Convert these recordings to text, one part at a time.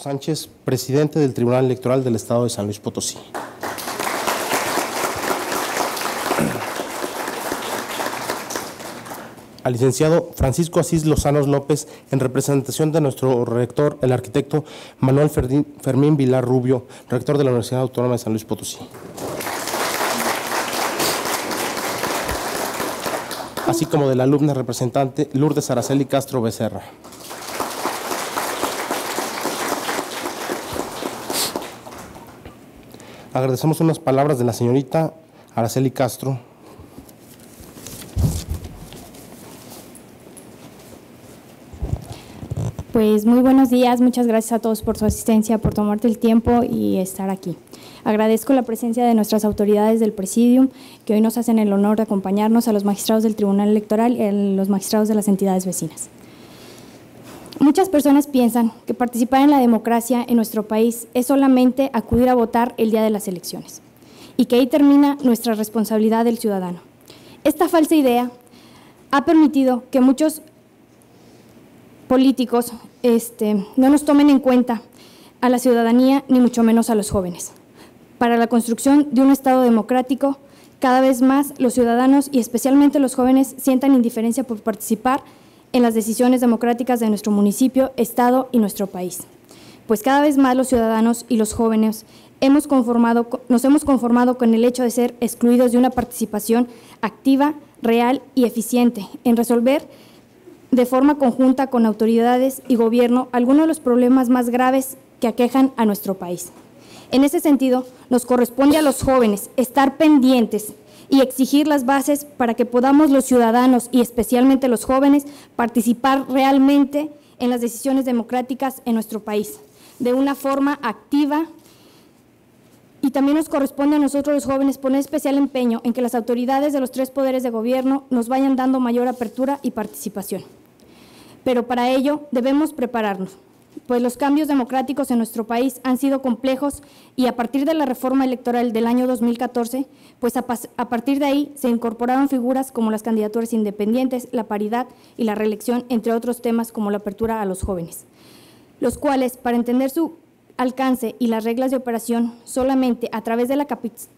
Sánchez, presidente del Tribunal Electoral del Estado de San Luis Potosí. Al licenciado Francisco Asís Lozano López, en representación de nuestro rector, el arquitecto Manuel Fermín Vilar Rubio, rector de la Universidad Autónoma de San Luis Potosí. Así como de la alumna representante Lourdes Araceli Castro Becerra. Agradecemos unas palabras de la señorita Araceli Castro. Pues muy buenos días, muchas gracias a todos por su asistencia, por tomarte el tiempo y estar aquí. Agradezco la presencia de nuestras autoridades del Presidium, que hoy nos hacen el honor de acompañarnos, a los magistrados del Tribunal Electoral y a los magistrados de las entidades vecinas. Muchas personas piensan que participar en la democracia en nuestro país es solamente acudir a votar el día de las elecciones y que ahí termina nuestra responsabilidad del ciudadano. Esta falsa idea ha permitido que muchos políticos no nos tomen en cuenta a la ciudadanía, ni mucho menos a los jóvenes. Para la construcción de un Estado democrático, cada vez más los ciudadanos y especialmente los jóvenes sientan indiferencia por participar en las decisiones democráticas de nuestro municipio, estado y nuestro país. Pues cada vez más los ciudadanos y los jóvenes nos hemos conformado con el hecho de ser excluidos de una participación activa, real y eficiente en resolver de forma conjunta con autoridades y gobierno algunos de los problemas más graves que aquejan a nuestro país. En ese sentido, nos corresponde a los jóvenes estar pendientes y exigir las bases para que podamos los ciudadanos y especialmente los jóvenes participar realmente en las decisiones democráticas en nuestro país, de una forma activa. Y también nos corresponde a nosotros los jóvenes poner especial empeño en que las autoridades de los tres poderes de gobierno nos vayan dando mayor apertura y participación. Pero para ello debemos prepararnos, pues los cambios democráticos en nuestro país han sido complejos y a partir de la reforma electoral del año 2014, pues a partir de ahí se incorporaron figuras como las candidaturas independientes, la paridad y la reelección, entre otros temas como la apertura a los jóvenes, los cuales, para entender su alcance y las reglas de operación, solamente a través de la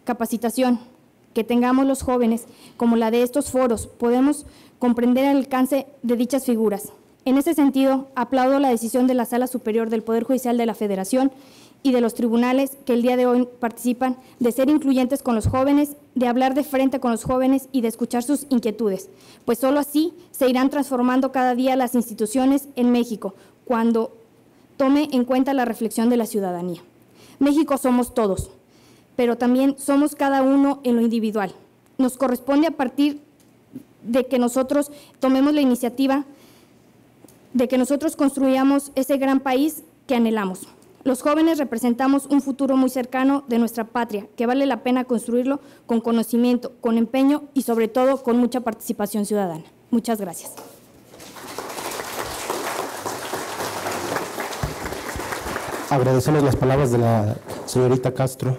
capacitación que tengamos los jóvenes, como la de estos foros, podemos comprender el alcance de dichas figuras. En ese sentido, aplaudo la decisión de la Sala Superior del Poder Judicial de la Federación y de los tribunales que el día de hoy participan, de ser incluyentes con los jóvenes, de hablar de frente con los jóvenes y de escuchar sus inquietudes, pues solo así se irán transformando cada día las instituciones en México, cuando tome en cuenta la reflexión de la ciudadanía. México somos todos, pero también somos cada uno en lo individual. Nos corresponde, a partir de que nosotros tomemos la iniciativa, de que nosotros construyamos ese gran país que anhelamos. Los jóvenes representamos un futuro muy cercano de nuestra patria, que vale la pena construirlo con conocimiento, con empeño y sobre todo con mucha participación ciudadana. Muchas gracias. Agradecemos las palabras de la señorita Castro.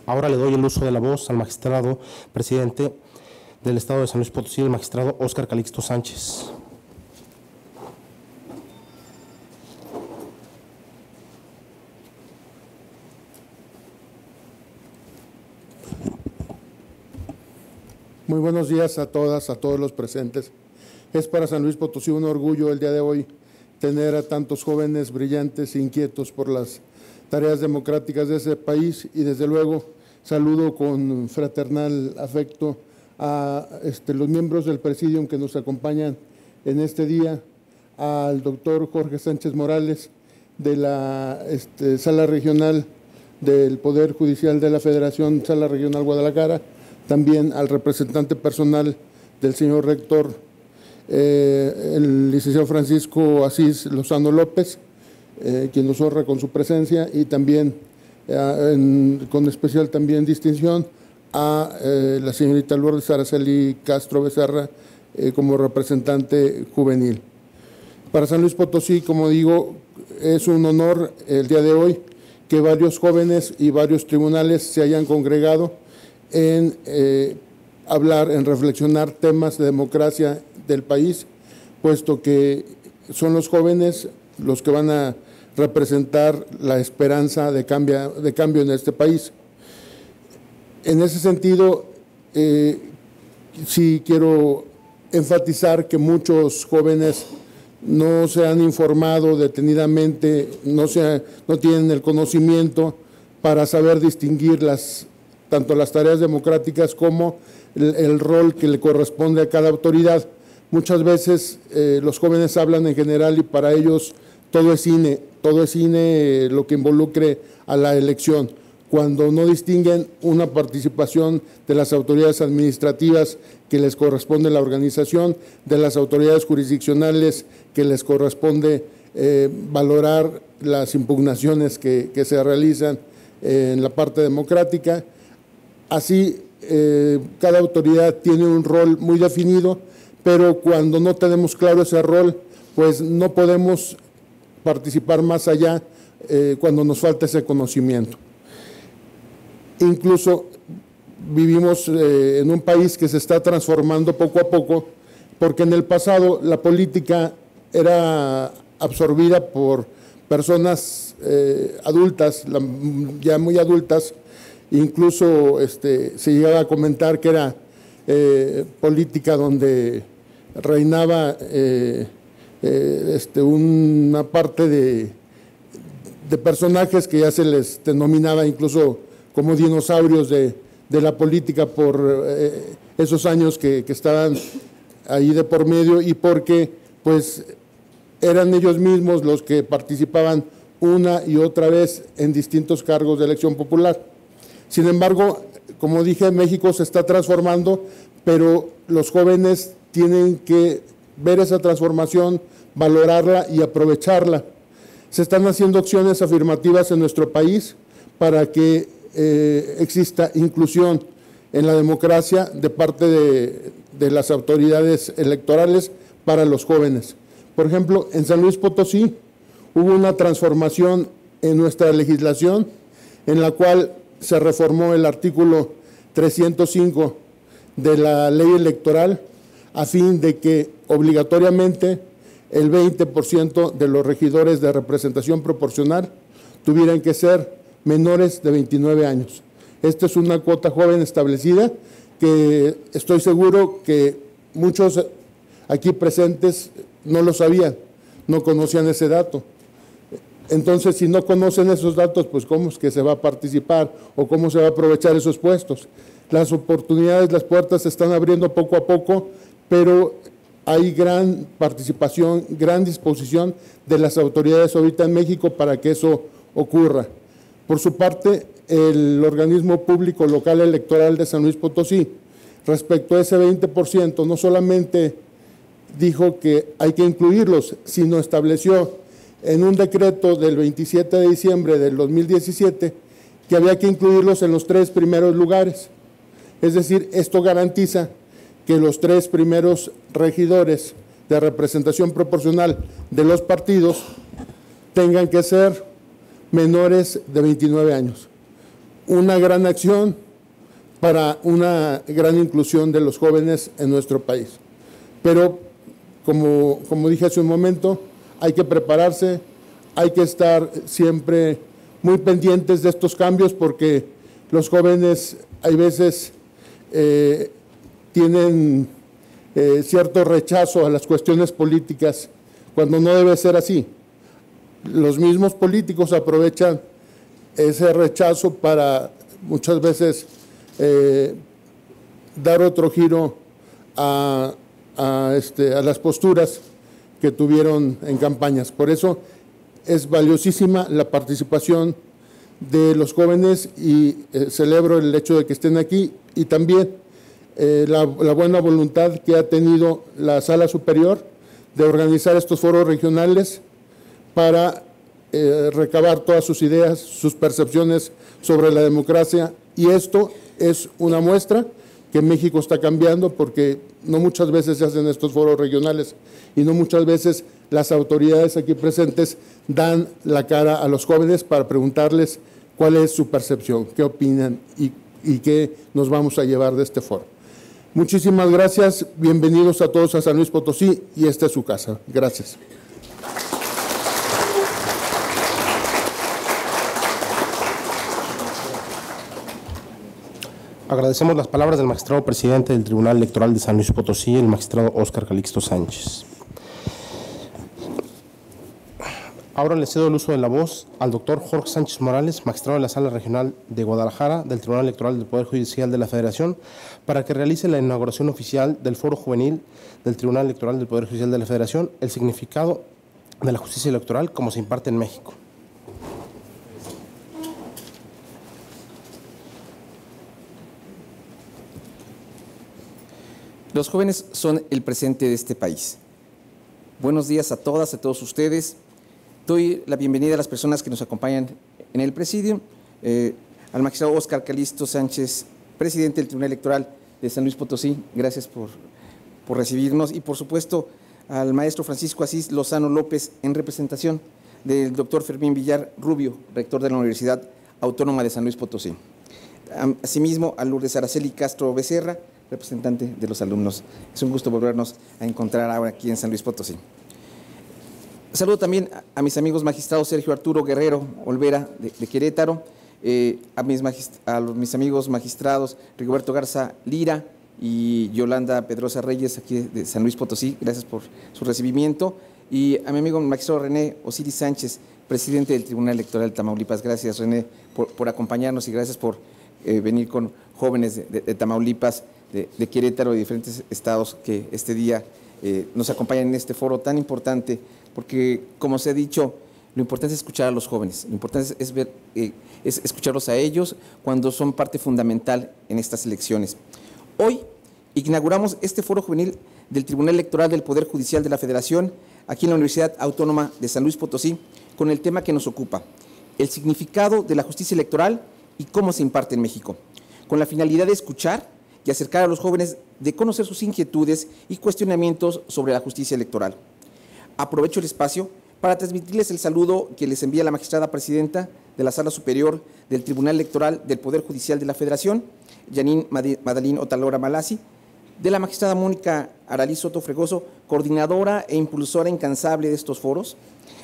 Ahora le doy el uso de la voz al magistrado presidente del Estado de San Luis Potosí, el magistrado Óscar Calixto Sánchez. Muy buenos días a todas, a todos los presentes. Es para San Luis Potosí un orgullo el día de hoy tener a tantos jóvenes brillantes e inquietos por las tareas democráticas de ese país y desde luego saludo con fraternal afecto a los miembros del Presidium que nos acompañan en este día, al doctor Jorge Sánchez Morales de la Sala Regional del Poder Judicial de la Federación, Sala Regional Guadalajara, también al representante personal del señor rector, el licenciado Francisco Asís Lozano López, quien nos honra con su presencia, y también, con especial también distinción, a la señorita Lourdes Araceli Castro Becerra como representante juvenil. Para San Luis Potosí, como digo, es un honor el día de hoy que varios jóvenes y varios tribunales se hayan congregado en hablar, en reflexionar temas de democracia del país, puesto que son los jóvenes los que van a representar la esperanza de cambio en este país. En ese sentido, sí quiero enfatizar que muchos jóvenes no se han informado detenidamente, no tienen el conocimiento para saber distinguir tanto las tareas democráticas como el rol que le corresponde a cada autoridad. Muchas veces los jóvenes hablan en general y para ellos todo es cine lo que involucre a la elección, cuando no distinguen una participación de las autoridades administrativas que les corresponde la organización, de las autoridades jurisdiccionales que les corresponde valorar las impugnaciones que se realizan en la parte democrática. Así, cada autoridad tiene un rol muy definido, pero cuando no tenemos claro ese rol, pues no podemos participar más allá cuando nos falta ese conocimiento. Incluso vivimos en un país que se está transformando poco a poco, porque en el pasado la política era absorbida por personas adultas, ya muy adultas, incluso se llegaba a comentar que era política donde reinaba una parte de personajes que ya se les denominaba incluso como dinosaurios de la política por esos años que estaban ahí de por medio y porque pues eran ellos mismos los que participaban una y otra vez en distintos cargos de elección popular. Sin embargo, como dije, México se está transformando, pero los jóvenes tienen que ver esa transformación, valorarla y aprovecharla. Se están haciendo acciones afirmativas en nuestro país para que exista inclusión en la democracia de parte de las autoridades electorales para los jóvenes. Por ejemplo, en San Luis Potosí hubo una transformación en nuestra legislación en la cual se reformó el artículo 305 de la ley electoral a fin de que obligatoriamente el 20% de los regidores de representación proporcional tuvieran que ser menores de 29 años. Esta es una cuota joven establecida que estoy seguro que muchos aquí presentes no lo sabían, no conocían ese dato. Entonces, si no conocen esos datos, pues ¿cómo es que se va a participar o cómo se va a aprovechar esos puestos? Las oportunidades, las puertas se están abriendo poco a poco, pero hay gran participación, gran disposición de las autoridades ahorita en México para que eso ocurra. Por su parte, el organismo público local electoral de San Luis Potosí, respecto a ese 20%, no solamente dijo que hay que incluirlos, sino estableció en un decreto del 27 de diciembre del 2017 que había que incluirlos en los 3 primeros lugares. Es decir, esto garantiza que los 3 primeros regidores de representación proporcional de los partidos tengan que ser menores de 29 años. Una gran acción para una gran inclusión de los jóvenes en nuestro país. Pero, como dije hace un momento, hay que prepararse, hay que estar siempre muy pendientes de estos cambios porque los jóvenes hay veces tienen cierto rechazo a las cuestiones políticas cuando no debe ser así. Los mismos políticos aprovechan ese rechazo para muchas veces dar otro giro a las posturas que tuvieron en campañas. Por eso es valiosísima la participación de los jóvenes y celebro el hecho de que estén aquí y también la buena voluntad que ha tenido la Sala Superior de organizar estos foros regionales para recabar todas sus ideas, sus percepciones sobre la democracia y esto es una muestra que México está cambiando porque no muchas veces se hacen estos foros regionales y no muchas veces las autoridades aquí presentes dan la cara a los jóvenes para preguntarles cuál es su percepción, qué opinan y qué nos vamos a llevar de este foro. Muchísimas gracias, bienvenidos a todos a San Luis Potosí y esta es su casa. Gracias. Agradecemos las palabras del magistrado presidente del Tribunal Electoral de San Luis Potosí, el magistrado Óscar Calixto Sánchez. Ahora le cedo el uso de la voz al doctor Jorge Sánchez Morales, magistrado de la Sala Regional de Guadalajara del Tribunal Electoral del Poder Judicial de la Federación, para que realice la inauguración oficial del Foro Juvenil del Tribunal Electoral del Poder Judicial de la Federación, el significado de la justicia electoral como se imparte en México. Los jóvenes son el presente de este país. Buenos días a todas, a todos ustedes. Doy la bienvenida a las personas que nos acompañan en el presidio, al magistrado Óscar Calixto Sánchez, presidente del Tribunal Electoral de San Luis Potosí. Gracias por recibirnos. Y, por supuesto, al maestro Francisco Asís Lozano López, en representación del doctor Fermín Villar Rubio, rector de la Universidad Autónoma de San Luis Potosí. Asimismo, a Lourdes Araceli Castro Becerra, representante de los alumnos. Es un gusto volvernos a encontrar ahora aquí en San Luis Potosí. Saludo también a mis amigos magistrados Sergio Arturo Guerrero Olvera de Querétaro, a mis amigos magistrados Rigoberto Garza Lira y Yolanda Pedrosa Reyes, aquí de San Luis Potosí. Gracias por su recibimiento. Y a mi amigo magistrado René Osiris Sánchez, presidente del Tribunal Electoral de Tamaulipas. Gracias, René, por acompañarnos, y gracias por venir con jóvenes de Tamaulipas, de Querétaro y diferentes estados que este día nos acompañan en este foro tan importante, porque, como se ha dicho, lo importante es escuchar a los jóvenes, lo importante es escucharlos a ellos cuando son parte fundamental en estas elecciones. Hoy inauguramos este foro juvenil del Tribunal Electoral del Poder Judicial de la Federación, aquí en la Universidad Autónoma de San Luis Potosí, con el tema que nos ocupa, el significado de la justicia electoral y cómo se imparte en México, con la finalidad de escuchar y acercar a los jóvenes, de conocer sus inquietudes y cuestionamientos sobre la justicia electoral. Aprovecho el espacio para transmitirles el saludo que les envía la magistrada presidenta de la Sala Superior del Tribunal Electoral del Poder Judicial de la Federación, Yanin Madalín Otalora Malasi, de la magistrada Mónica Aralí Soto Fregoso, coordinadora e impulsora incansable de estos foros,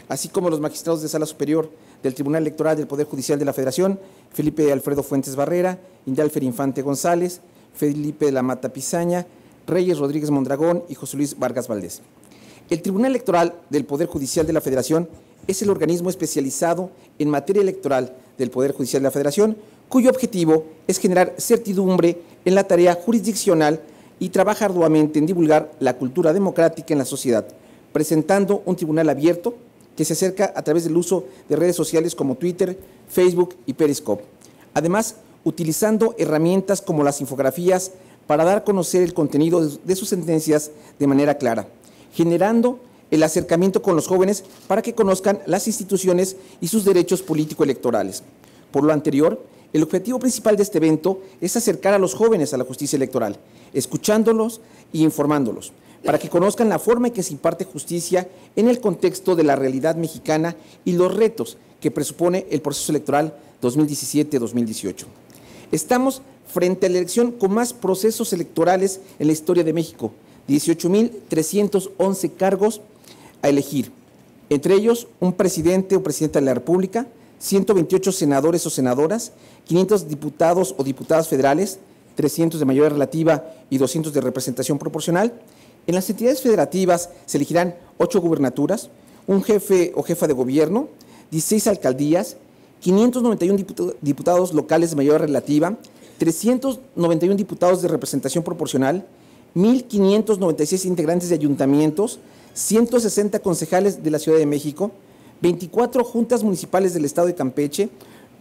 así como los magistrados de Sala Superior del Tribunal Electoral del Poder Judicial de la Federación, Felipe Alfredo Fuentes Barrera, Indalfer Infante González, Felipe de la Mata Pizaña, Reyes Rodríguez Mondragón y José Luis Vargas Valdés. El Tribunal Electoral del Poder Judicial de la Federación es el organismo especializado en materia electoral del Poder Judicial de la Federación, cuyo objetivo es generar certidumbre en la tarea jurisdiccional y trabaja arduamente en divulgar la cultura democrática en la sociedad, presentando un tribunal abierto que se acerca a través del uso de redes sociales como Twitter, Facebook y Periscope. Además, utilizando herramientas como las infografías para dar a conocer el contenido de sus sentencias de manera clara, generando el acercamiento con los jóvenes para que conozcan las instituciones y sus derechos político-electorales. Por lo anterior, el objetivo principal de este evento es acercar a los jóvenes a la justicia electoral, escuchándolos y informándolos, para que conozcan la forma en que se imparte justicia en el contexto de la realidad mexicana y los retos que presupone el proceso electoral 2017-2018. Estamos frente a la elección con más procesos electorales en la historia de México, 18,311 cargos a elegir, entre ellos un presidente o presidenta de la República, 128 senadores o senadoras, 500 diputados o diputadas federales, 300 de mayoría relativa y 200 de representación proporcional. En las entidades federativas se elegirán 8 gubernaturas, un jefe o jefa de gobierno, 16 alcaldías, 591 diputados locales de mayoría relativa, 391 diputados de representación proporcional, 1,596 integrantes de ayuntamientos, 160 concejales de la Ciudad de México, 24 juntas municipales del Estado de Campeche,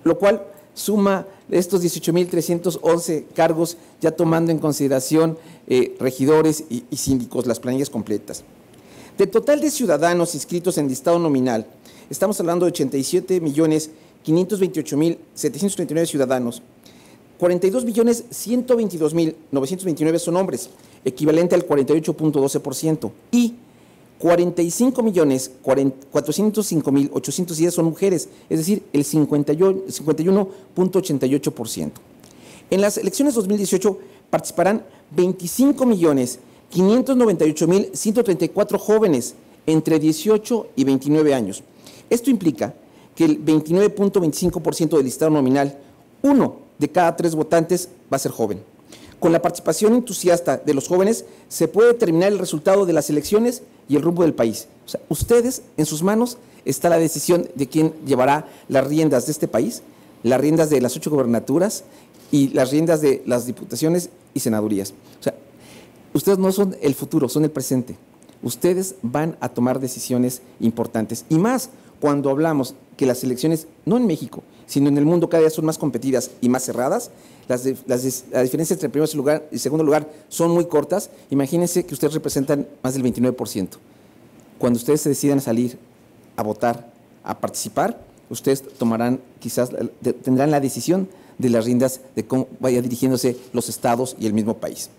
lo cual suma estos 18,311 cargos, ya tomando en consideración regidores y síndicos, las planillas completas. Del total de ciudadanos inscritos en listado nominal, estamos hablando de 87,528,739 ciudadanos. 42,122,929 son hombres, equivalente al 48,12%, y 45,405,810 son mujeres, es decir, el 51,88%. En las elecciones 2018 participarán 25,598,134 jóvenes entre 18 y 29 años. Esto implica que el 29,25% del listado nominal, 1 de cada 3 votantes va a ser joven. Con la participación entusiasta de los jóvenes se puede determinar el resultado de las elecciones y el rumbo del país. O sea, ustedes, en sus manos está la decisión de quién llevará las riendas de este país, las riendas de las 8 gobernaturas y las riendas de las diputaciones y senadurías. O sea, ustedes no son el futuro, son el presente. Ustedes van a tomar decisiones importantes. Y más cuando hablamos que las elecciones, no en México, sino en el mundo cada día son más competidas y más cerradas, las diferencias entre el primer lugar y segundo lugar son muy cortas. Imagínense que ustedes representan más del 29%. Cuando ustedes se decidan a salir a votar, a participar, ustedes tomarán, quizás tendrán la decisión de las riendas de cómo vaya dirigiéndose los estados y el mismo país.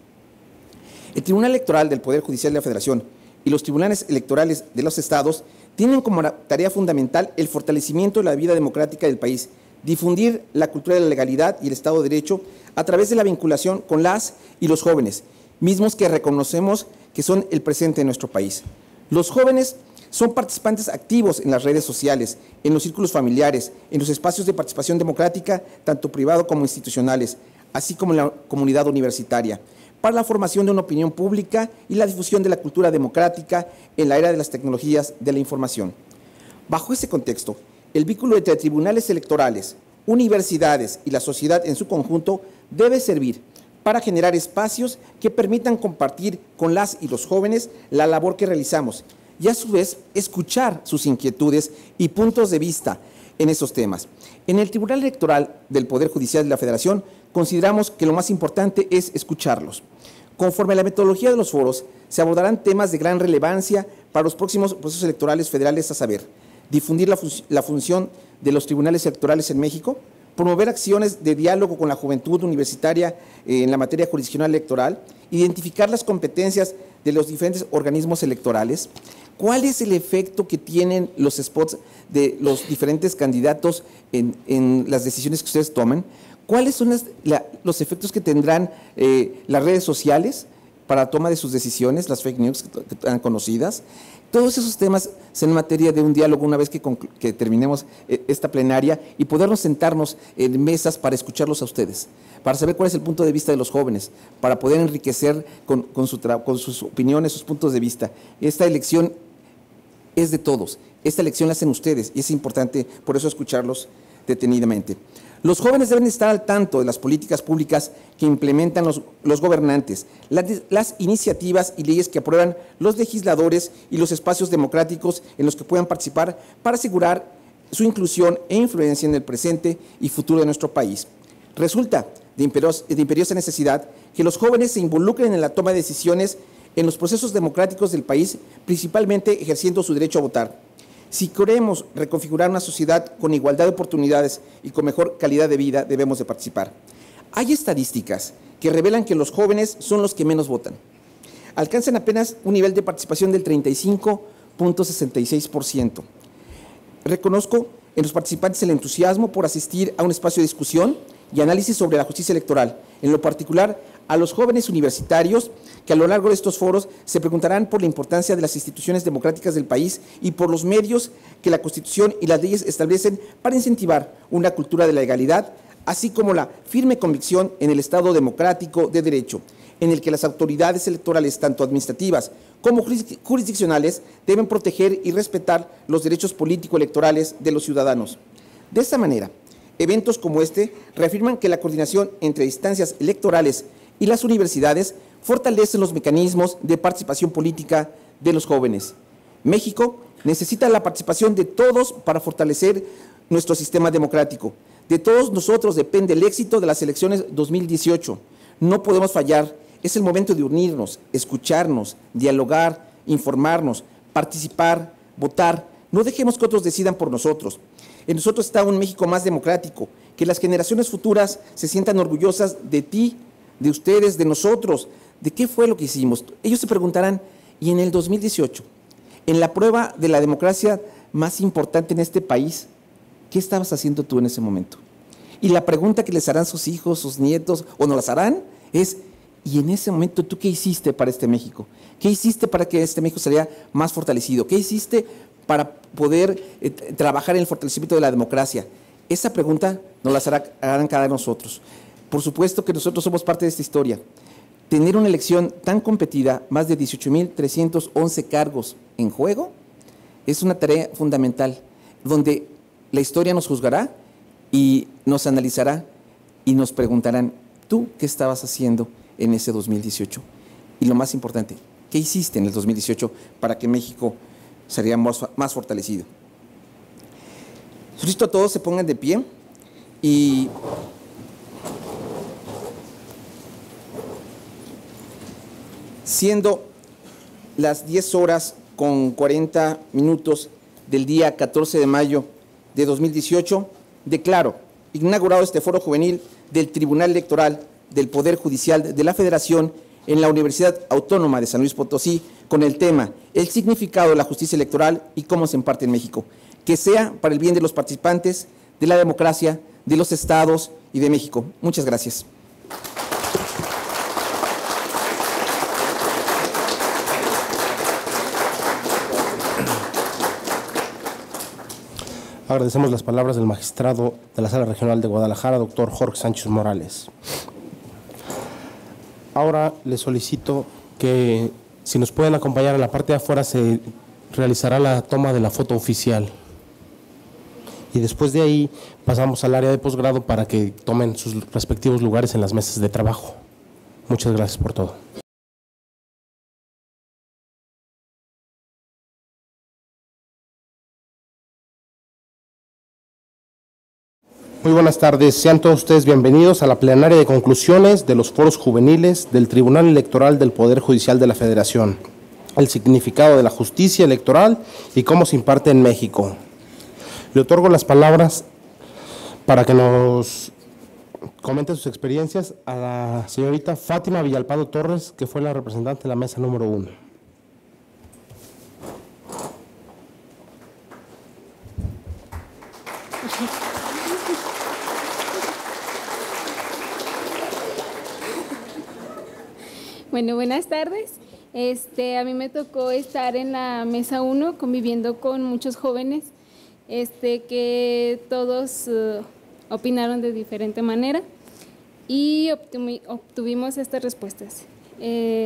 El Tribunal Electoral del Poder Judicial de la Federación y los tribunales electorales de los estados tienen como tarea fundamental el fortalecimiento de la vida democrática del país, difundir la cultura de la legalidad y el Estado de Derecho a través de la vinculación con las y los jóvenes, mismos que reconocemos que son el presente de nuestro país. Los jóvenes son participantes activos en las redes sociales, en los círculos familiares, en los espacios de participación democrática, tanto privado como institucionales, así como en la comunidad universitaria, para la formación de una opinión pública y la difusión de la cultura democrática en la era de las tecnologías de la información. Bajo ese contexto, el vínculo entre tribunales electorales, universidades y la sociedad en su conjunto debe servir para generar espacios que permitan compartir con las y los jóvenes la labor que realizamos y a su vez escuchar sus inquietudes y puntos de vista en esos temas. En el Tribunal Electoral del Poder Judicial de la Federación consideramos que lo más importante es escucharlos. Conforme a la metodología de los foros, se abordarán temas de gran relevancia para los próximos procesos electorales federales, a saber, difundir la función de los tribunales electorales en México, promover acciones de diálogo con la juventud universitaria en la materia jurisdiccional electoral, identificar las competencias de los diferentes organismos electorales, cuál es el efecto que tienen los spots de los diferentes candidatos en las decisiones que ustedes toman, cuáles son los efectos que tendrán las redes sociales para la toma de sus decisiones, las fake news que tan conocidas. Todos esos temas son materia de un diálogo una vez que terminemos esta plenaria y podernos sentarnos en mesas para escucharlos a ustedes, para saber cuál es el punto de vista de los jóvenes, para poder enriquecer con sus opiniones, sus puntos de vista. Esta elección es de todos, esta elección la hacen ustedes y es importante por eso escucharlos detenidamente. Los jóvenes deben estar al tanto de las políticas públicas que implementan los gobernantes, las iniciativas y leyes que aprueban los legisladores y los espacios democráticos en los que puedan participar para asegurar su inclusión e influencia en el presente y futuro de nuestro país. Resulta de imperiosa necesidad que los jóvenes se involucren en la toma de decisiones en los procesos democráticos del país, principalmente ejerciendo su derecho a votar. Si queremos reconfigurar una sociedad con igualdad de oportunidades y con mejor calidad de vida, debemos de participar. Hay estadísticas que revelan que los jóvenes son los que menos votan. Alcanzan apenas un nivel de participación del 35.66%. Reconozco en los participantes el entusiasmo por asistir a un espacio de discusión y análisis sobre la justicia electoral, en lo particular a los jóvenes universitarios que a lo largo de estos foros se preguntarán por la importancia de las instituciones democráticas del país y por los medios que la Constitución y las leyes establecen para incentivar una cultura de la legalidad, así como la firme convicción en el Estado democrático de derecho, en el que las autoridades electorales, tanto administrativas como jurisdiccionales, deben proteger y respetar los derechos político-electorales de los ciudadanos. De esta manera, eventos como este reafirman que la coordinación entre instancias electorales y las universidades fortalecen los mecanismos de participación política de los jóvenes. México necesita la participación de todos para fortalecer nuestro sistema democrático. De todos nosotros depende el éxito de las elecciones 2018. No podemos fallar. Es el momento de unirnos, escucharnos, dialogar, informarnos, participar, votar. No dejemos que otros decidan por nosotros. En nosotros está un México más democrático, que las generaciones futuras se sientan orgullosas de ti, de ustedes, de nosotros, de qué fue lo que hicimos. Ellos se preguntarán, ¿y en el 2018, en la prueba de la democracia más importante en este país, qué estabas haciendo tú en ese momento? Y la pregunta que les harán sus hijos, sus nietos, o no las harán, es, ¿y en ese momento tú qué hiciste para este México? ¿Qué hiciste para que este México sería más fortalecido? ¿Qué hiciste para poder trabajar en el fortalecimiento de la democracia? Esa pregunta nos la harán cada de nosotros. Por supuesto que nosotros somos parte de esta historia. Tener una elección tan competida, más de 18,311 cargos en juego, es una tarea fundamental, donde la historia nos juzgará y nos analizará y nos preguntarán, ¿tú qué estabas haciendo en ese 2018? Y lo más importante, ¿qué hiciste en el 2018 para que México sería más fortalecido? Solicito a todos se pongan de pie y siendo las 10:40 del día 14 de mayo de 2018, declaro inaugurado este foro juvenil del Tribunal Electoral del Poder Judicial de la Federación en la Universidad Autónoma de San Luis Potosí con el tema El significado de la justicia electoral y cómo se imparte en México. Que sea para el bien de los participantes, de la democracia, de los estados y de México. Muchas gracias. Agradecemos las palabras del magistrado de la Sala Regional de Guadalajara, doctor Jorge Sánchez Morales. Ahora les solicito que, si nos pueden acompañar, en la parte de afuera se realizará la toma de la foto oficial. Y después de ahí pasamos al área de posgrado para que tomen sus respectivos lugares en las mesas de trabajo. Muchas gracias por todo. Muy buenas tardes, sean todos ustedes bienvenidos a la plenaria de conclusiones de los foros juveniles del Tribunal Electoral del Poder Judicial de la Federación, el significado de la justicia electoral y cómo se imparte en México. Le otorgo las palabras para que nos comente sus experiencias a la señorita Fátima Villalpando Torres, que fue la representante de la mesa número 1. Bueno, buenas tardes. A mí me tocó estar en la mesa 1 conviviendo con muchos jóvenes que todos opinaron de diferente manera y obtuvimos estas respuestas.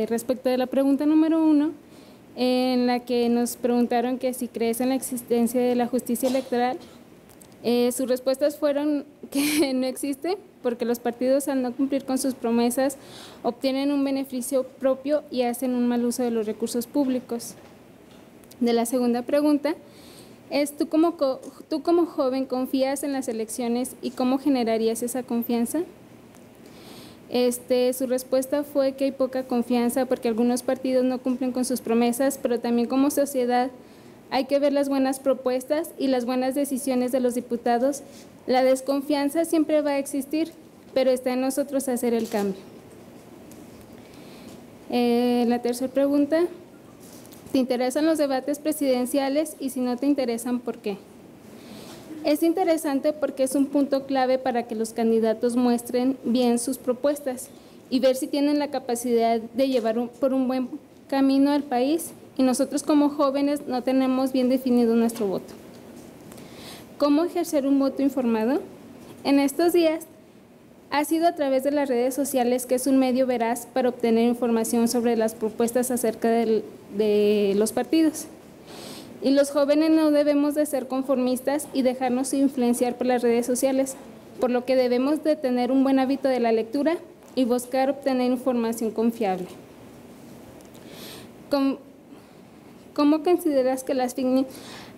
Respecto de la pregunta número 1, en la que nos preguntaron que si crees en la existencia de la justicia electoral, sus respuestas fueron que no existe, porque los partidos, al no cumplir con sus promesas, obtienen un beneficio propio y hacen un mal uso de los recursos públicos. De la segunda pregunta, ¿tú como joven confías en las elecciones y cómo generarías esa confianza? Su respuesta fue que hay poca confianza porque algunos partidos no cumplen con sus promesas, pero también como sociedad hay que ver las buenas propuestas y las buenas decisiones de los diputados. La desconfianza siempre va a existir, pero está en nosotros hacer el cambio. La tercera pregunta, ¿te interesan los debates presidenciales? Y si no te interesan, ¿por qué? Es interesante porque es un punto clave para que los candidatos muestren bien sus propuestas y ver si tienen la capacidad de llevar por un buen camino al país, y nosotros como jóvenes no tenemos bien definido nuestro voto. ¿Cómo ejercer un voto informado? En estos días ha sido a través de las redes sociales, que es un medio veraz para obtener información sobre las propuestas acerca de los partidos. Y los jóvenes no debemos de ser conformistas y dejarnos influenciar por las redes sociales, por lo que debemos de tener un buen hábito de la lectura y buscar obtener información confiable. ¿Cómo consideras que las fake news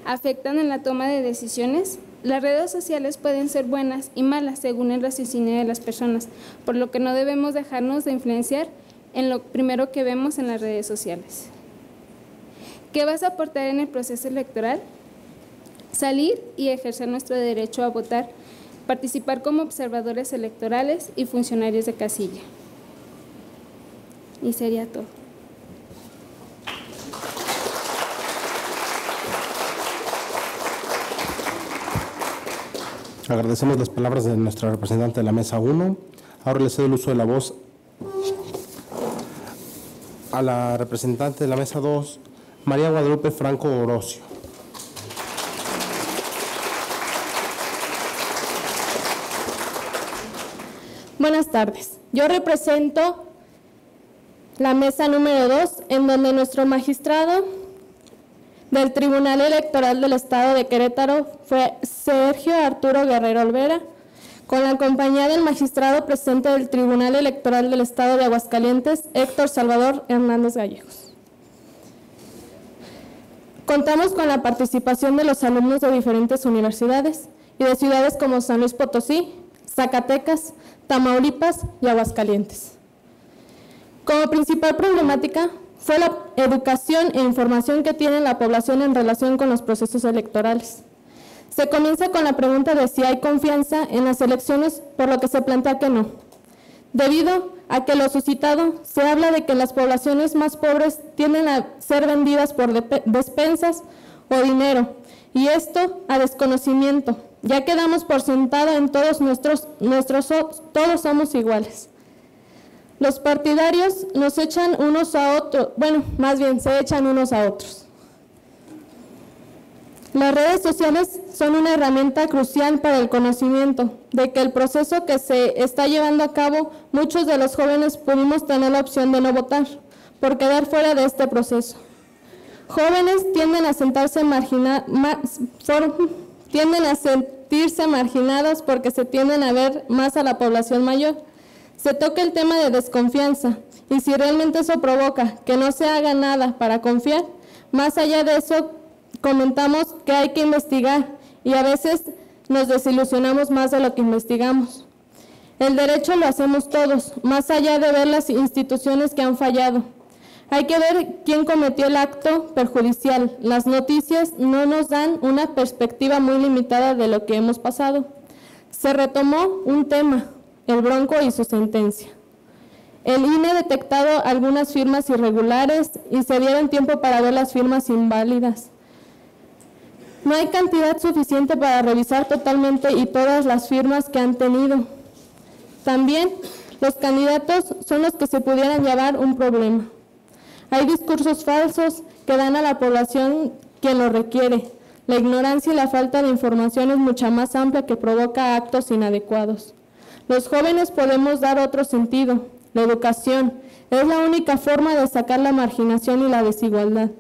afectan en la toma de decisiones? Las redes sociales pueden ser buenas y malas según el raciocinio de las personas, por lo que no debemos dejarnos de influenciar en lo primero que vemos en las redes sociales. ¿Qué vas a aportar en el proceso electoral? Salir y ejercer nuestro derecho a votar, participar como observadores electorales y funcionarios de casilla. Y sería todo. Agradecemos las palabras de nuestra representante de la mesa 1. Ahora le cedo el uso de la voz a la representante de la mesa 2, María Guadalupe Franco Orocio. Buenas tardes. Yo represento la mesa número 2, en donde nuestro magistrado del Tribunal Electoral del Estado de Querétaro fue Sergio Arturo Guerrero Olvera, con la compañía del magistrado presidente del Tribunal Electoral del Estado de Aguascalientes, Héctor Salvador Hernández Gallegos. Contamos con la participación de los alumnos de diferentes universidades y de ciudades como San Luis Potosí, Zacatecas, Tamaulipas y Aguascalientes. Como principal problemática fue la educación e información que tiene la población en relación con los procesos electorales. Se comienza con la pregunta de si hay confianza en las elecciones, por lo que se plantea que no. Debido a que lo suscitado, se habla de que las poblaciones más pobres tienden a ser vendidas por despensas o dinero, y esto a desconocimiento, ya que damos por sentado en todos todos somos iguales. Los partidarios nos echan unos a otros, bueno, más bien se echan unos a otros. Las redes sociales son una herramienta crucial para el conocimiento de que el proceso que se está llevando a cabo, muchos de los jóvenes pudimos tener la opción de no votar por quedar fuera de este proceso. Jóvenes tienden a sentirse marginados porque se tienden a ver más a la población mayor. Se toca el tema de desconfianza, y si realmente eso provoca que no se haga nada para confiar, más allá de eso, comentamos que hay que investigar, y a veces nos desilusionamos más de lo que investigamos. El derecho lo hacemos todos, más allá de ver las instituciones que han fallado. Hay que ver quién cometió el acto perjudicial. Las noticias no nos dan una perspectiva muy limitada de lo que hemos pasado. Se retomó un tema, el Bronco y su sentencia. El INE ha detectado algunas firmas irregulares y se dieron tiempo para ver las firmas inválidas. No hay cantidad suficiente para revisar totalmente y todas las firmas que han tenido. También los candidatos son los que se pudieran llevar un problema. Hay discursos falsos que dan a la población quien lo requiere. La ignorancia y la falta de información es mucha más amplia que provoca actos inadecuados. Los jóvenes podemos dar otro sentido. La educación es la única forma de sacar la marginación y la desigualdad,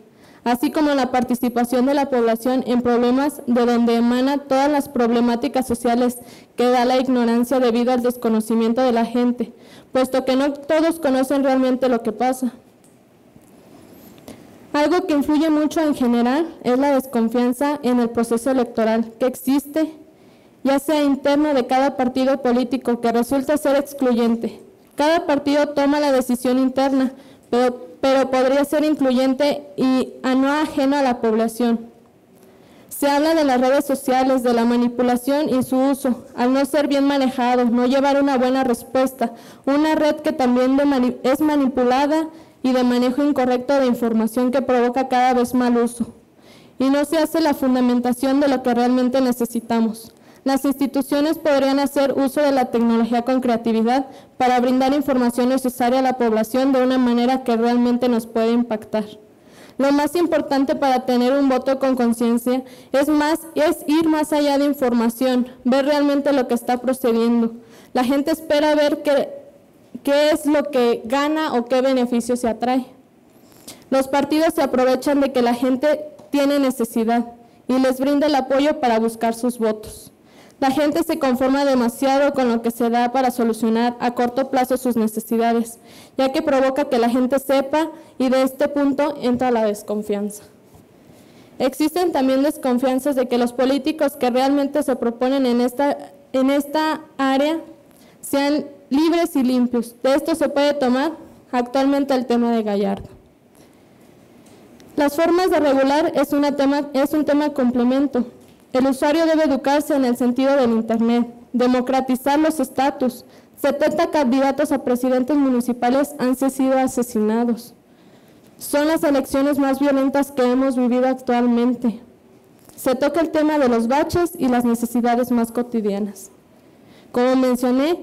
así como la participación de la población en problemas de donde emanan todas las problemáticas sociales que da la ignorancia debido al desconocimiento de la gente, puesto que no todos conocen realmente lo que pasa. Algo que influye mucho en general es la desconfianza en el proceso electoral que existe, ya sea interno de cada partido político, que resulta ser excluyente. Cada partido toma la decisión interna, pero podría ser incluyente y no ajeno a la población. Se habla de las redes sociales, de la manipulación y su uso, al no ser bien manejado, no llevar una buena respuesta, una red que también es manipulada y de manejo incorrecto de información que provoca cada vez mal uso. Y no se hace la fundamentación de lo que realmente necesitamos. Las instituciones podrían hacer uso de la tecnología con creatividad para brindar información necesaria a la población de una manera que realmente nos puede impactar. Lo más importante para tener un voto con conciencia es ir más allá de información, ver realmente lo que está procediendo. La gente espera ver qué es lo que gana o qué beneficio se atrae. Los partidos se aprovechan de que la gente tiene necesidad y les brinda el apoyo para buscar sus votos. La gente se conforma demasiado con lo que se da para solucionar a corto plazo sus necesidades, ya que provoca que la gente sepa, y de este punto entra la desconfianza. Existen también desconfianzas de que los políticos que realmente se proponen en esta área sean libres y limpios. De esto se puede tomar actualmente el tema de Gallardo. Las formas de regular es un tema complemento. El usuario debe educarse en el sentido del Internet, democratizar los estatus. 70 candidatos a presidentes municipales han sido asesinados. Son las elecciones más violentas que hemos vivido actualmente. Se toca el tema de los baches y las necesidades más cotidianas. Como mencioné,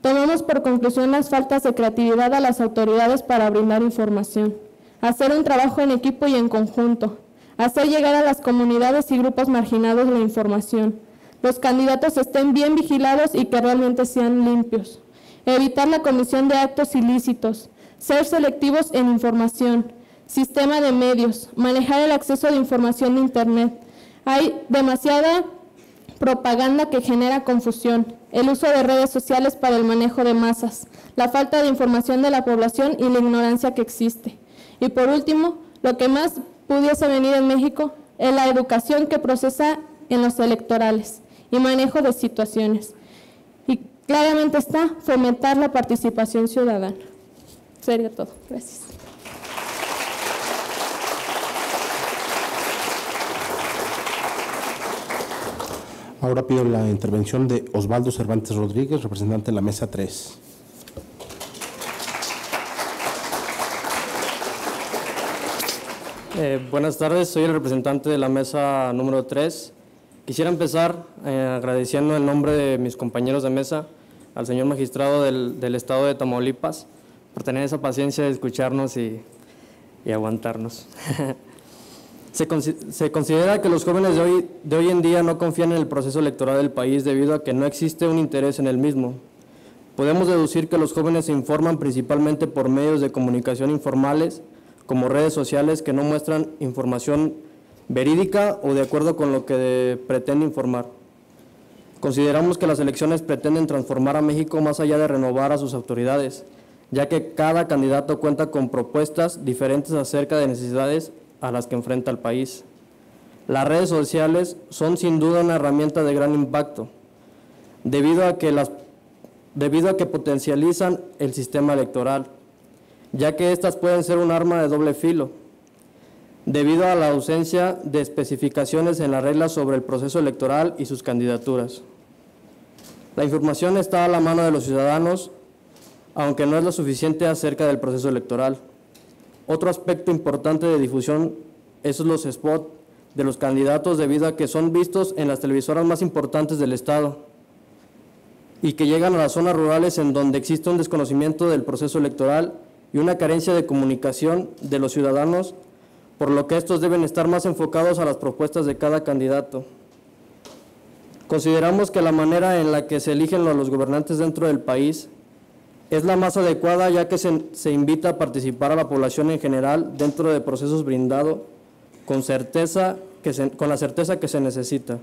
tomamos por conclusión las faltas de creatividad a las autoridades para brindar información, hacer un trabajo en equipo y en conjunto, hacer llegar a las comunidades y grupos marginados la información. Los candidatos estén bien vigilados y que realmente sean limpios. evitar la comisión de actos ilícitos, ser selectivos en información, sistema de medios, manejar el acceso de información de Internet. Hay demasiada propaganda que genera confusión, el uso de redes sociales para el manejo de masas, la falta de información de la población y la ignorancia que existe. Y por último, lo que más pudiese venir en México es la educación que procesa en los electorales y manejo de situaciones. Y claramente está fomentar la participación ciudadana. Sería todo. Gracias. Ahora pido la intervención de Osvaldo Cervantes Rodríguez, representante de la Mesa 3. Buenas tardes, soy el representante de la Mesa número 3. Quisiera empezar agradeciendo en nombre de mis compañeros de mesa al señor magistrado del Estado de Tamaulipas por tener esa paciencia de escucharnos y aguantarnos. Se considera que los jóvenes de hoy en día no confían en el proceso electoral del país debido a que no existe un interés en el mismo. Podemos deducir que los jóvenes se informan principalmente por medios de comunicación informales, como redes sociales que no muestran información verídica o de acuerdo con lo que pretende informar. Consideramos que las elecciones pretenden transformar a México más allá de renovar a sus autoridades, ya que cada candidato cuenta con propuestas diferentes acerca de necesidades a las que enfrenta el país. Las redes sociales son sin duda una herramienta de gran impacto, debido a que potencializan el sistema electoral, ya que estas pueden ser un arma de doble filo, debido a la ausencia de especificaciones en las reglas sobre el proceso electoral y sus candidaturas. La información está a la mano de los ciudadanos, aunque no es lo suficiente acerca del proceso electoral. Otro aspecto importante de difusión es los spots de los candidatos debido a que son vistos en las televisoras más importantes del Estado y que llegan a las zonas rurales en donde existe un desconocimiento del proceso electoral y una carencia de comunicación de los ciudadanos, por lo que estos deben estar más enfocados a las propuestas de cada candidato. Consideramos que la manera en la que se eligen los gobernantes dentro del país es la más adecuada, ya que se invita a participar a la población en general dentro de procesos brindados con la certeza que se necesita.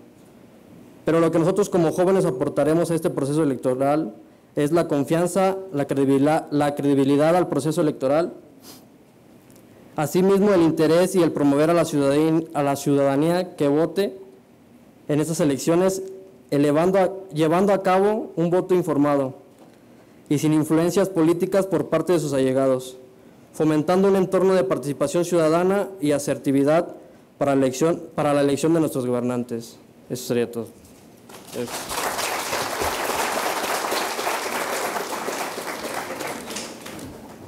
Pero lo que nosotros como jóvenes aportaremos a este proceso electoral es la confianza, la credibilidad al proceso electoral, asimismo el interés y el promover a la ciudadanía que vote en estas elecciones, llevando a cabo un voto informado y sin influencias políticas por parte de sus allegados, fomentando un entorno de participación ciudadana y asertividad para la elección de nuestros gobernantes. Eso sería todo.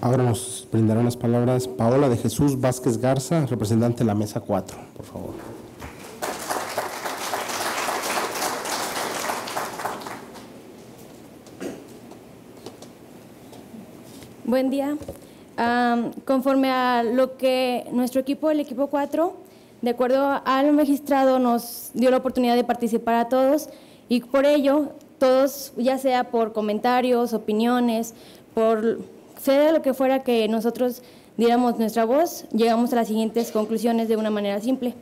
Ahora nos brindarán las palabras Paola de Jesús Vázquez Garza, representante de la Mesa 4, por favor. Buen día. Conforme a lo que nuestro equipo, el equipo 4, de acuerdo al magistrado, nos dio la oportunidad de participar a todos y por ello, todos, ya sea por comentarios, opiniones, sea lo que fuera que nosotros diéramos nuestra voz, llegamos a las siguientes conclusiones de una manera simple,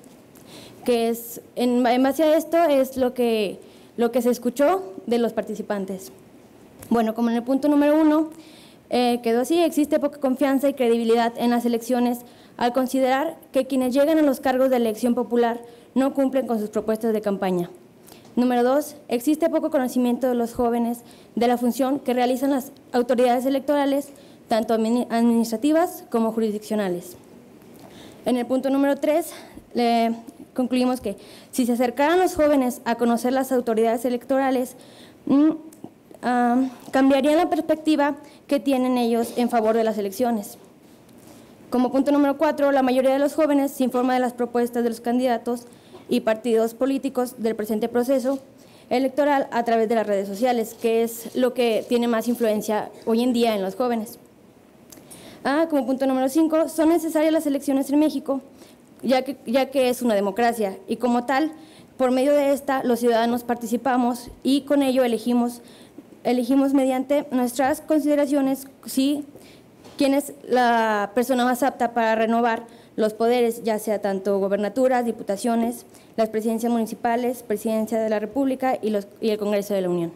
que es, en base a esto, es lo que se escuchó de los participantes. Bueno, como en el punto número 1, quedó así: existe poca confianza y credibilidad en las elecciones al considerar que quienes llegan a los cargos de elección popular no cumplen con sus propuestas de campaña. Número 2, existe poco conocimiento de los jóvenes de la función que realizan las autoridades electorales, tanto administrativas como jurisdiccionales. En el punto número 3, concluimos que si se acercaran los jóvenes a conocer las autoridades electorales, cambiarían la perspectiva que tienen ellos en favor de las elecciones. Como punto número 4, la mayoría de los jóvenes se informa de las propuestas de los candidatos y partidos políticos del presente proceso electoral a través de las redes sociales, que es lo que tiene más influencia hoy en día en los jóvenes. Como punto número 5, son necesarias las elecciones en México, ya que es una democracia y como tal, por medio de esta, los ciudadanos participamos y con ello elegimos elegimos mediante nuestras consideraciones si quién es la persona más apta para renovar los poderes, ya sea tanto gobernaturas, diputaciones, las presidencias municipales, presidencia de la República y el Congreso de la Unión.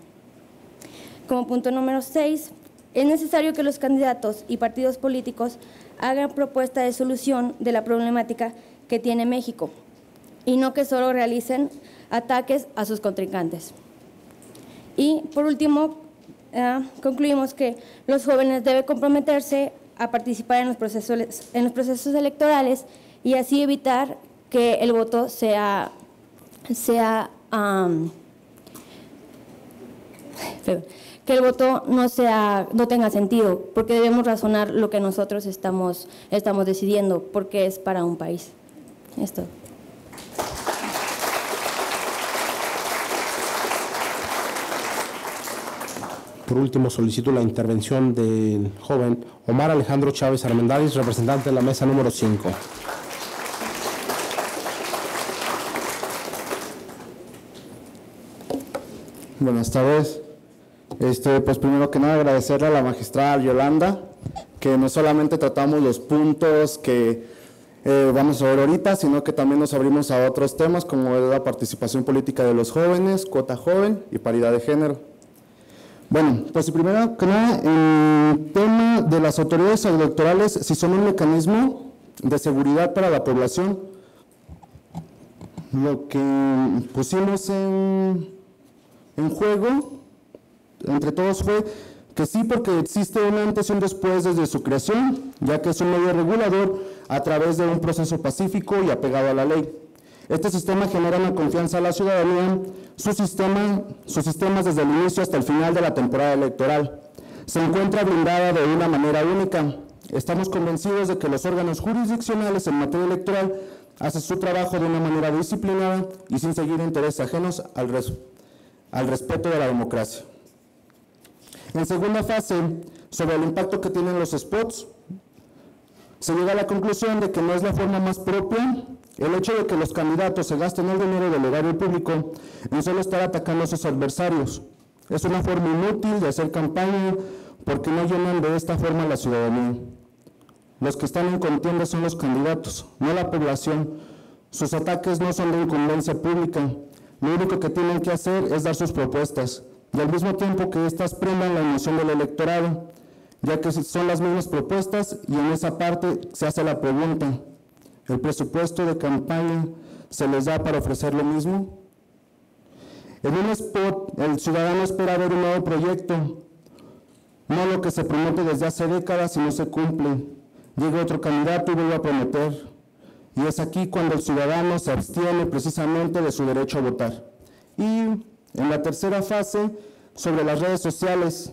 Como punto número 6, es necesario que los candidatos y partidos políticos hagan propuesta de solución de la problemática que tiene México y no que solo realicen ataques a sus contrincantes. Y por último, concluimos que los jóvenes deben comprometerse a participar en los procesos electorales y así evitar que el voto que el voto no tenga sentido, porque debemos razonar lo que nosotros estamos decidiendo, porque es para un país. Esto. Por último, solicito la intervención del joven Omar Alejandro Chávez Armendáriz, representante de la mesa número 5. Buenas tardes. Pues primero que nada agradecerle a la magistrada Yolanda, que no solamente tratamos los puntos que vamos a ver ahorita, sino que también nos abrimos a otros temas como la participación política de los jóvenes, cuota joven y paridad de género. Bueno, pues primero que nada, el tema de las autoridades electorales, si son un mecanismo de seguridad para la población, lo que pusimos en juego entre todos fue que sí, porque existe un antes y un después desde su creación, ya que es un medio regulador a través de un proceso pacífico y apegado a la ley. Este sistema genera una confianza a la ciudadanía, sus sistemas desde el inicio hasta el final de la temporada electoral. Se encuentra blindada de una manera única. Estamos convencidos de que los órganos jurisdiccionales en materia electoral hacen su trabajo de una manera disciplinada y sin seguir intereses ajenos al respeto de la democracia. En segunda fase, sobre el impacto que tienen los spots, se llega a la conclusión de que no es la forma más propia el hecho de que los candidatos se gasten el dinero del erario público en solo estar atacando a sus adversarios. Es una forma inútil de hacer campaña porque no llenan de esta forma a la ciudadanía. Los que están en contienda son los candidatos, no la población. Sus ataques no son de incumbencia pública. Lo único que tienen que hacer es dar sus propuestas, y al mismo tiempo que éstas prendan la emoción del electorado, ya que son las mismas propuestas y en esa parte se hace la pregunta, ¿el presupuesto de campaña se les da para ofrecer lo mismo? En un spot, el ciudadano espera ver un nuevo proyecto, no lo que se promete desde hace décadas y no se cumple. Llega otro candidato y vuelve a prometer, y es aquí cuando el ciudadano se abstiene precisamente de su derecho a votar. Y en la tercera fase, sobre las redes sociales,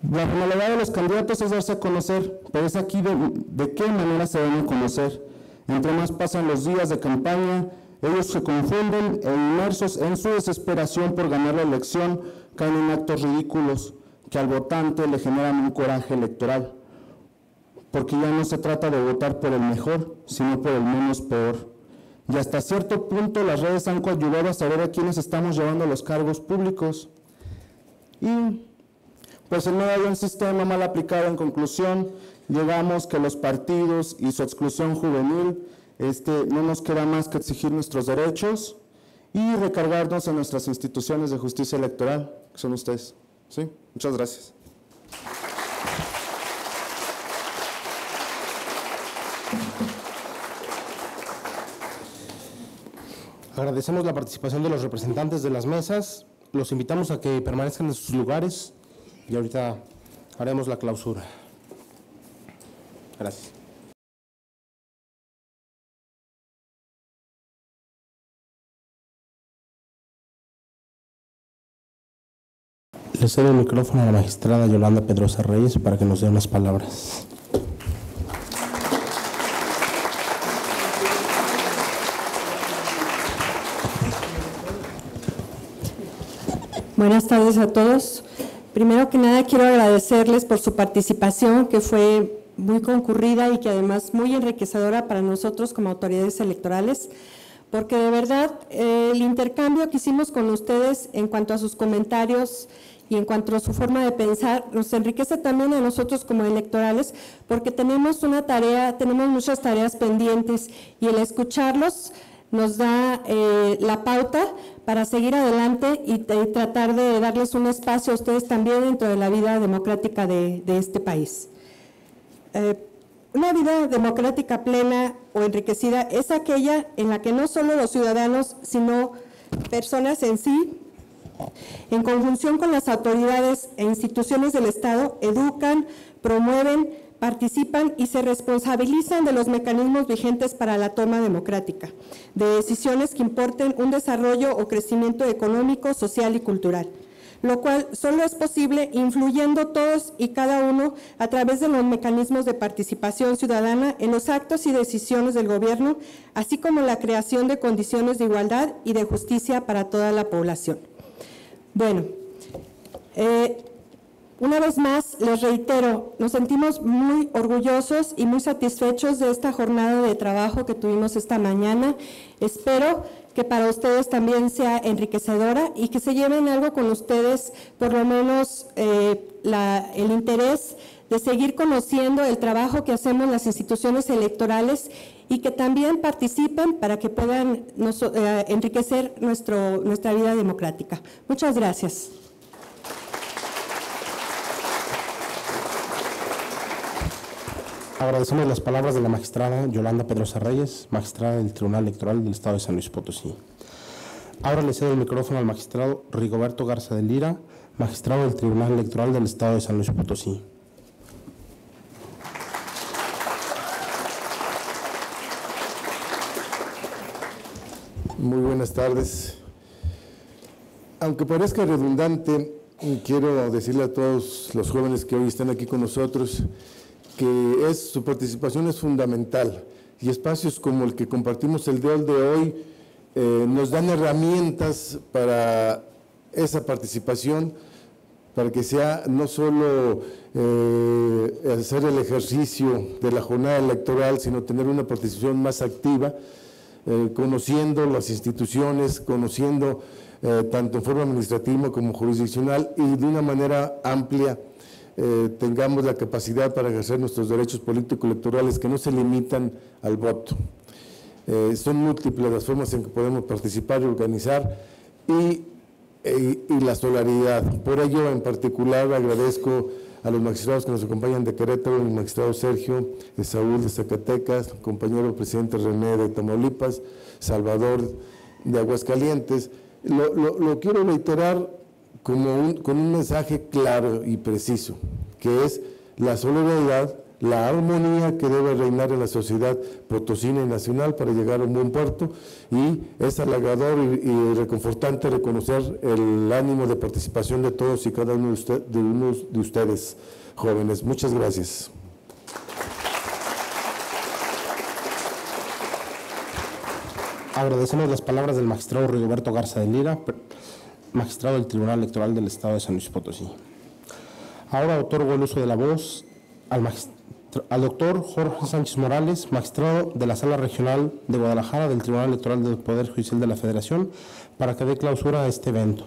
la finalidad de los candidatos es darse a conocer, pero es aquí de qué manera se dan a conocer. Entre más pasan los días de campaña, ellos se confunden e inmersos en su desesperación por ganar la elección, caen en actos ridículos que al votante le generan un coraje electoral, porque ya no se trata de votar por el mejor, sino por el menos peor. Y hasta cierto punto las redes han ayudado a saber a quiénes estamos llevando a los cargos públicos. Y pues en medio de un sistema mal aplicado, en conclusión, llegamos que los partidos y su exclusión juvenil no nos queda más que exigir nuestros derechos y recargarnos en nuestras instituciones de justicia electoral, que son ustedes. ¿Sí? Muchas gracias. Agradecemos la participación de los representantes de las mesas. Los invitamos a que permanezcan en sus lugares y ahorita haremos la clausura. Gracias. Le cedo el micrófono a la magistrada Yolanda Pedrosa Reyes para que nos dé unas palabras. Buenas tardes a todos. Primero que nada quiero agradecerles por su participación, que fue muy concurrida y que además muy enriquecedora para nosotros como autoridades electorales, porque de verdad el intercambio que hicimos con ustedes en cuanto a sus comentarios y en cuanto a su forma de pensar, nos enriquece también a nosotros como electorales, porque tenemos una tarea, tenemos muchas tareas pendientes y el escucharlos nos da la pauta para seguir adelante y tratar de darles un espacio a ustedes también dentro de la vida democrática de este país. Una vida democrática plena o enriquecida es aquella en la que no solo los ciudadanos, sino personas en sí, en conjunción con las autoridades e instituciones del Estado, educan, promueven, participan y se responsabilizan de los mecanismos vigentes para la toma democrática, de decisiones que importen un desarrollo o crecimiento económico, social y cultural, lo cual solo es posible influyendo todos y cada uno a través de los mecanismos de participación ciudadana en los actos y decisiones del gobierno, así como la creación de condiciones de igualdad y de justicia para toda la población. Bueno, una vez más les reitero, nos sentimos muy orgullosos y muy satisfechos de esta jornada de trabajo que tuvimos esta mañana. Espero que para ustedes también sea enriquecedora y que se lleven algo con ustedes, por lo menos el interés de seguir conociendo el trabajo que hacemos las instituciones electorales y que también participen para que puedan enriquecer nuestra vida democrática. Muchas gracias. Agradecemos las palabras de la magistrada Yolanda Pedrosa Reyes, magistrada del Tribunal Electoral del Estado de San Luis Potosí. Ahora le cedo el micrófono al magistrado Rigoberto Garza de Lira, magistrado del Tribunal Electoral del Estado de San Luis Potosí. Muy buenas tardes. Aunque parezca redundante, quiero decirle a todos los jóvenes que hoy están aquí con nosotros que su participación es fundamental y espacios como el que compartimos el día de hoy nos dan herramientas para esa participación, para que sea no solo hacer el ejercicio de la jornada electoral, sino tener una participación más activa, conociendo las instituciones, conociendo tanto en forma administrativa como jurisdiccional y de una manera amplia tengamos la capacidad para ejercer nuestros derechos político-electorales que no se limitan al voto. Son múltiples las formas en que podemos participar y organizar y la solidaridad. Por ello, en particular, agradezco a los magistrados que nos acompañan de Querétaro, el magistrado Sergio Saúl de Zacatecas, compañero presidente René de Tamaulipas, Salvador de Aguascalientes. Lo quiero reiterar con un mensaje claro y preciso, que es la solidaridad, la armonía que debe reinar en la sociedad potosina y nacional para llegar a un buen puerto, y es halagador y reconfortante reconocer el ánimo de participación de todos y cada uno de ustedes, jóvenes. Muchas gracias. Agradecemos las palabras del magistrado Rigoberto Garza de Lira, magistrado del Tribunal Electoral del Estado de San Luis Potosí. Ahora otorgo el uso de la voz al doctor Jorge Sánchez Morales, magistrado de la Sala Regional de Guadalajara del Tribunal Electoral del Poder Judicial de la Federación, para que dé clausura a este evento.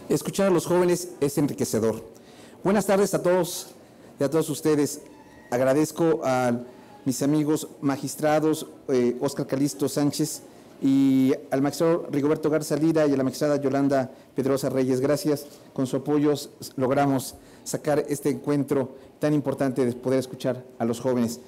Escuchar a los jóvenes es enriquecedor. Buenas tardes a todos y a todos ustedes. Agradezco a mis amigos magistrados Óscar Calisto Sánchez y al magistrado Rigoberto Garza Lira y a la magistrada Yolanda Pedrosa Reyes. Gracias, con su apoyo logramos sacar este encuentro tan importante de poder escuchar a los jóvenes.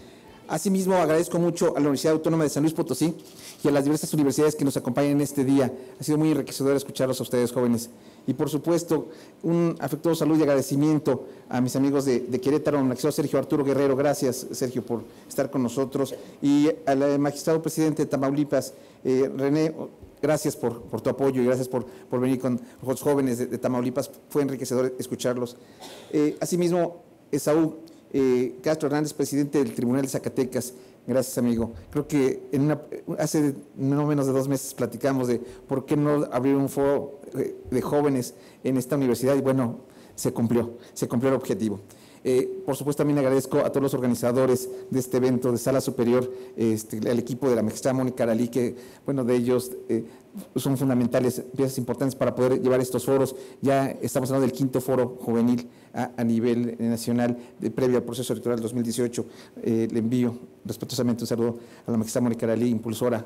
Asimismo, agradezco mucho a la Universidad Autónoma de San Luis Potosí y a las diversas universidades que nos acompañan en este día. Ha sido muy enriquecedor escucharlos a ustedes, jóvenes. Y por supuesto, un afectuoso saludo y agradecimiento a mis amigos de Querétaro, al magistrado Sergio Arturo Guerrero. Gracias, Sergio, por estar con nosotros. Y al magistrado presidente de Tamaulipas, René, gracias por tu apoyo y gracias por venir con los jóvenes de Tamaulipas. Fue enriquecedor escucharlos. Asimismo, Saúl Castro Hernández, presidente del Tribunal de Zacatecas. Gracias, amigo. Creo que hace no menos de 2 meses platicamos de por qué no abrir un foro de jóvenes en esta universidad y bueno, se cumplió el objetivo. Por supuesto, también agradezco a todos los organizadores de este evento de Sala Superior, al equipo de la magistrada Mónica Aralí, que, bueno, de ellos son fundamentales, piezas importantes para poder llevar estos foros. Ya estamos hablando del 5º foro juvenil a nivel nacional, previo al proceso electoral 2018. Le envío respetuosamente un saludo a la magistrada Mónica Aralí, impulsora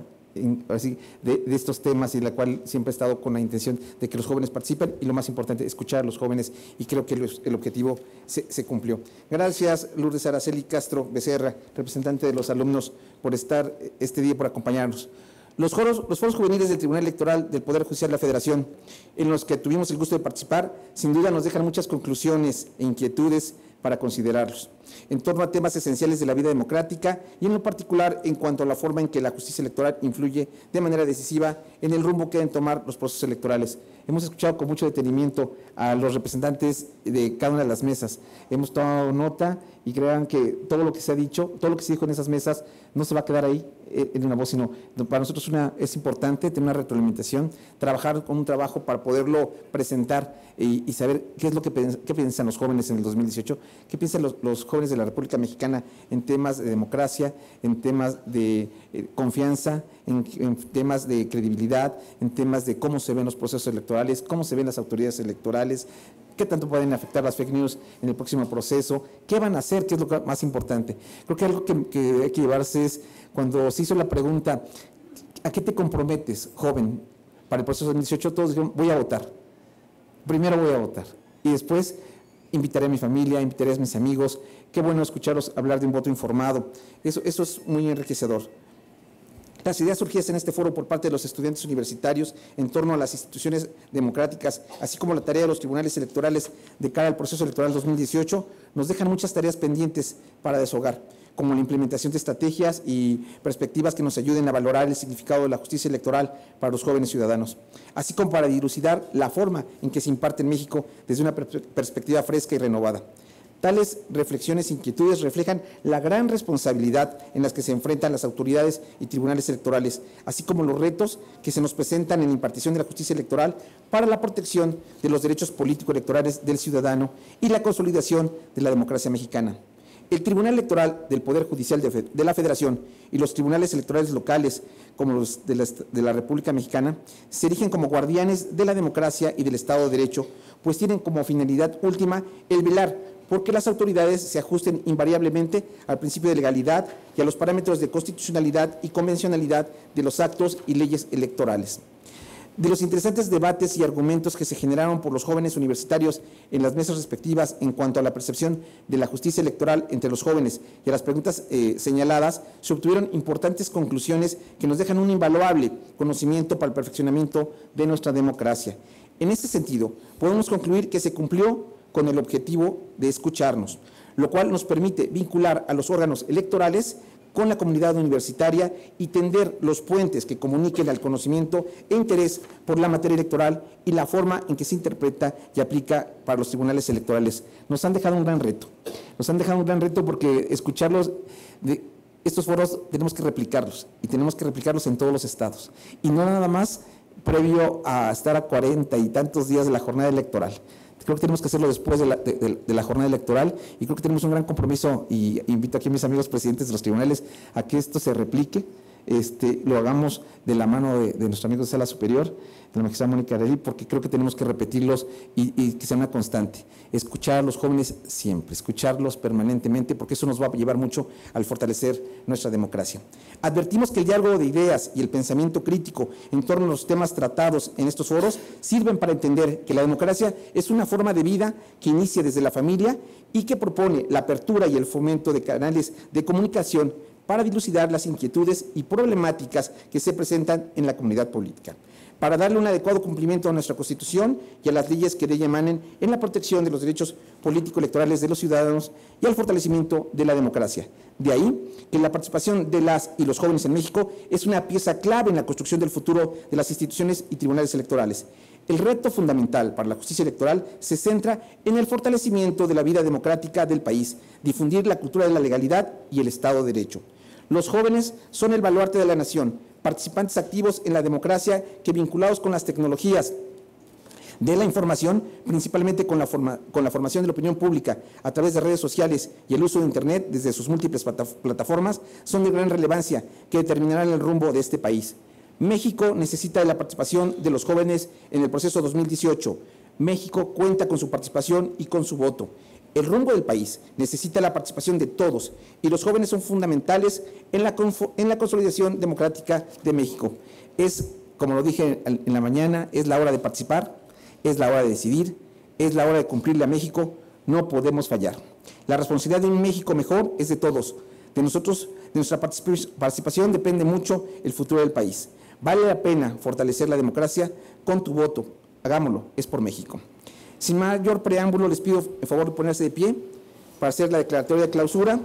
así, de estos temas, y la cual siempre ha estado con la intención de que los jóvenes participen y, lo más importante, escuchar a los jóvenes, y creo que el objetivo se cumplió. Gracias, Lourdes Araceli Castro Becerra, representante de los alumnos, por estar este día, por acompañarnos. Los foros juveniles del Tribunal Electoral del Poder Judicial de la Federación, en los que tuvimos el gusto de participar, sin duda nos dejan muchas conclusiones e inquietudes para considerarlos, en torno a temas esenciales de la vida democrática, y en lo particular en cuanto a la forma en que la justicia electoral influye de manera decisiva en el rumbo que deben tomar los procesos electorales. Hemos escuchado con mucho detenimiento a los representantes de cada una de las mesas. Hemos tomado nota, y crean que todo lo que se ha dicho, todo lo que se dijo en esas mesas, no se va a quedar ahí en una voz, sino para nosotros es importante tener una retroalimentación, trabajar con un trabajo para poderlo presentar y saber qué es lo que piensan los jóvenes en el 2018, qué piensan los jóvenes de la República Mexicana en temas de democracia, en temas de confianza, en temas de credibilidad, en temas de cómo se ven los procesos electorales, cómo se ven las autoridades electorales, qué tanto pueden afectar las fake news en el próximo proceso, qué van a hacer, qué es lo más importante. Creo que algo que hay que llevarse es, cuando se hizo la pregunta, ¿a qué te comprometes, joven, para el proceso 2018? Todos dijeron, voy a votar. Primero voy a votar, y después invitaré a mi familia, invitaré a mis amigos. Qué bueno escucharlos hablar de un voto informado. Eso es muy enriquecedor. Las ideas surgidas en este foro por parte de los estudiantes universitarios en torno a las instituciones democráticas, así como la tarea de los tribunales electorales de cara al proceso electoral 2018, nos dejan muchas tareas pendientes para deshogar, como la implementación de estrategias y perspectivas que nos ayuden a valorar el significado de la justicia electoral para los jóvenes ciudadanos, así como para dilucidar la forma en que se imparte en México desde una perspectiva fresca y renovada. Tales reflexiones e inquietudes reflejan la gran responsabilidad en las que se enfrentan las autoridades y tribunales electorales, así como los retos que se nos presentan en la impartición de la justicia electoral para la protección de los derechos político-electorales del ciudadano y la consolidación de la democracia mexicana. El Tribunal Electoral del Poder Judicial de la Federación y los tribunales electorales locales, como los de la República Mexicana, se erigen como guardianes de la democracia y del Estado de Derecho, pues tienen como finalidad última el velar porque las autoridades se ajusten invariablemente al principio de legalidad y a los parámetros de constitucionalidad y convencionalidad de los actos y leyes electorales. De los interesantes debates y argumentos que se generaron por los jóvenes universitarios en las mesas respectivas en cuanto a la percepción de la justicia electoral entre los jóvenes y a las preguntas señaladas, se obtuvieron importantes conclusiones que nos dejan un invaluable conocimiento para el perfeccionamiento de nuestra democracia. En este sentido, podemos concluir que se cumplió con el objetivo de escucharnos, lo cual nos permite vincular a los órganos electorales con la comunidad universitaria y tender los puentes que comuniquen al conocimiento e interés por la materia electoral y la forma en que se interpreta y aplica para los tribunales electorales. Nos han dejado un gran reto, porque escucharlos, estos foros tenemos que replicarlos, y tenemos que replicarlos en todos los estados, y no nada más previo a estar a 40 y tantos días de la jornada electoral. Creo que tenemos que hacerlo después de la jornada electoral, y creo que tenemos un gran compromiso, y invito aquí a mis amigos presidentes de los tribunales a que esto se replique, lo hagamos de la mano de nuestros amigos de Sala Superior, de la magistrada Mónica Aralí, porque creo que tenemos que repetirlos y que sea una constante. Escuchar a los jóvenes siempre, escucharlos permanentemente, porque eso nos va a llevar mucho al fortalecer nuestra democracia. Advertimos que el diálogo de ideas y el pensamiento crítico en torno a los temas tratados en estos foros sirven para entender que la democracia es una forma de vida que inicia desde la familia y que propone la apertura y el fomento de canales de comunicación para dilucidar las inquietudes y problemáticas que se presentan en la comunidad política, para darle un adecuado cumplimiento a nuestra Constitución y a las leyes que de ella emanen en la protección de los derechos político-electorales de los ciudadanos y al fortalecimiento de la democracia. De ahí que la participación de las y los jóvenes en México es una pieza clave en la construcción del futuro de las instituciones y tribunales electorales. El reto fundamental para la justicia electoral se centra en el fortalecimiento de la vida democrática del país, difundir la cultura de la legalidad y el Estado de Derecho. Los jóvenes son el baluarte de la nación, participantes activos en la democracia que, vinculados con las tecnologías de la información, principalmente con la formación de la opinión pública a través de redes sociales y el uso de Internet desde sus múltiples plataformas, son de gran relevancia que determinarán el rumbo de este país. México necesita de la participación de los jóvenes en el proceso 2018. México cuenta con su participación y con su voto. El rumbo del país necesita la participación de todos y los jóvenes son fundamentales en la consolidación democrática de México. Como lo dije en la mañana, es la hora de participar, es la hora de decidir, es la hora de cumplirle a México. No podemos fallar. La responsabilidad de un México mejor es de todos. De nosotros, de nuestra participación depende mucho el futuro del país. Vale la pena fortalecer la democracia con tu voto. Hagámoslo, es por México. Sin mayor preámbulo, les pido el favor de ponerse de pie para hacer la declaratoria de clausura.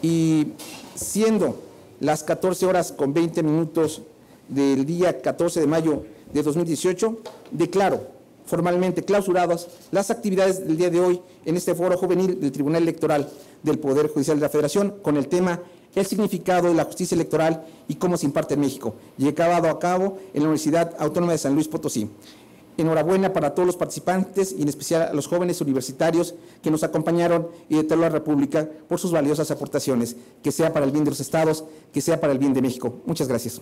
Y siendo las 14:20 del día 14 de mayo de 2018, declaro formalmente clausuradas las actividades del día de hoy en este foro juvenil del Tribunal Electoral del Poder Judicial de la Federación con el tema el significado de la justicia electoral y cómo se imparte en México, llevado a cabo en la Universidad Autónoma de San Luis Potosí. Enhorabuena para todos los participantes y en especial a los jóvenes universitarios que nos acompañaron y de toda la República por sus valiosas aportaciones, que sea para el bien de los estados, que sea para el bien de México. Muchas gracias.